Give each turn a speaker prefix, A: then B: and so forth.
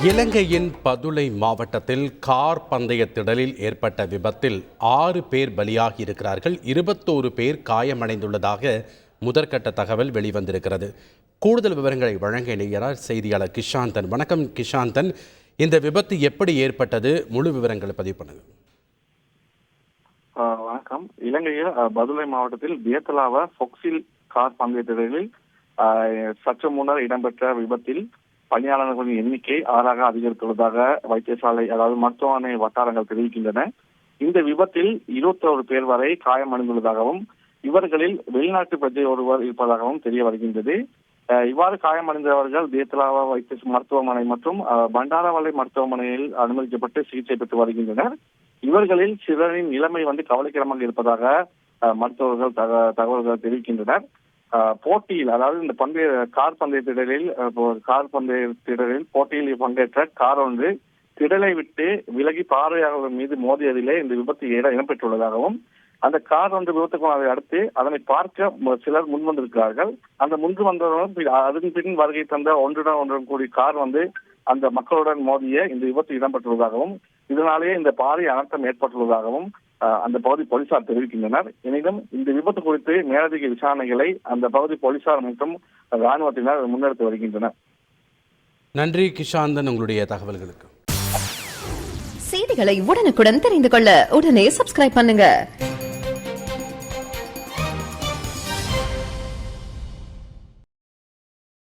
A: இலங்கையின் பதுளை மாவட்டத்தில் கார் பந்தய திடலில் ஏற்பட்ட விபத்தில் 6 பேர் பலியாகி இருக்கிறார்கள். 21 பேர் காயமடைந்துள்ளதாக முதற்கட்ட தகவல் வெளிவந்திருக்கிறது. கூடுதல் விவரங்களை வழங்க இணைகிறார் செய்தியாளர் கிஷாந்தன். வணக்கம் கிஷாந்தன், இந்த விபத்து எப்படி ஏற்பட்டது? முழு விவரங்களை பதிவு பண்ணுங்க.
B: வணக்கம். இலங்கையில் பதுளை மாவட்டத்தில் தியத்தலாவ ஃபொக்ஸில் கார் பந்தய திடலில் சற்று முன்னர் இடம்பெற்ற விபத்தில் பணியாளர்களின் எண்ணிக்கை 6ஆக அதிகரித்துள்ளதாக வைத்தியசாலை அதாவது மருத்துவமனை வட்டாரங்கள் தெரிவிக்கின்றன. இந்த விபத்தில் 21 பேர் வரை காயமடைந்துள்ளதாகவும் இவர்களில் வெளிநாட்டு பிரஜை ஒருவர் இருப்பதாகவும் தெரிய வருகின்றது. இவ்வாறு காயமடைந்தவர்கள் தியத்தலாவா வைத்திய மருத்துவமனை மற்றும் பண்டாரவளை மருத்துவமனையில் அனுமதிக்கப்பட்டு சிகிச்சை பெற்று வருகின்றனர். இவர்களில் சிலரின் நிலைமை கவலைக்கிடமாக இருப்பதாக மருத்துவர்கள் தகவல்கள் தெரிவிக்கின்றனர். போட்டியில் அதாவது இந்த கார் பந்தய திடலில் போட்டியில் பங்கேற்ற கார் ஒன்று திடலை விட்டு விலகி பார்வையாளர்கள் மீது மோதியதிலே இந்த விபத்து இடம்பெற்றுள்ளதாகவும் அந்த கார் ஒன்று விபத்துக்குள்ளாதை அடுத்து அதனை பார்க்க சிலர் முன்வந்திருக்கிறார்கள். அந்த முன்பு வந்தவர்கள் அதன் பின் வருகை தந்த ஒன்றுடன் கூடிய கார் அந்த மக்களுடன் மோதிய இந்த விபத்து இடம்பெற்றுள்ளதாகவும் இதனாலேயே இந்த பாரிய அனர்த்தம் ஏற்பட்டுள்ளதாகவும் அந்த பகுதி போலீசார் தெரிவிக்கின்றனர். எனினும் இந்த விபத்து குறித்து மேலதிக விசாரணைகளை அந்த பகுதி போலீசார் மற்றும் ராணுவத்தினர் முன்னெடுத்து வருகின்றனர்.
A: நன்றி கிஷாந்தன், உங்களுடைய தகவல்களுக்கு.
C: செய்திகளை உடனுக்குடன் தெரிந்து கொள்ள உடனே சப்ஸ்கிரைப் பண்ணுங்க.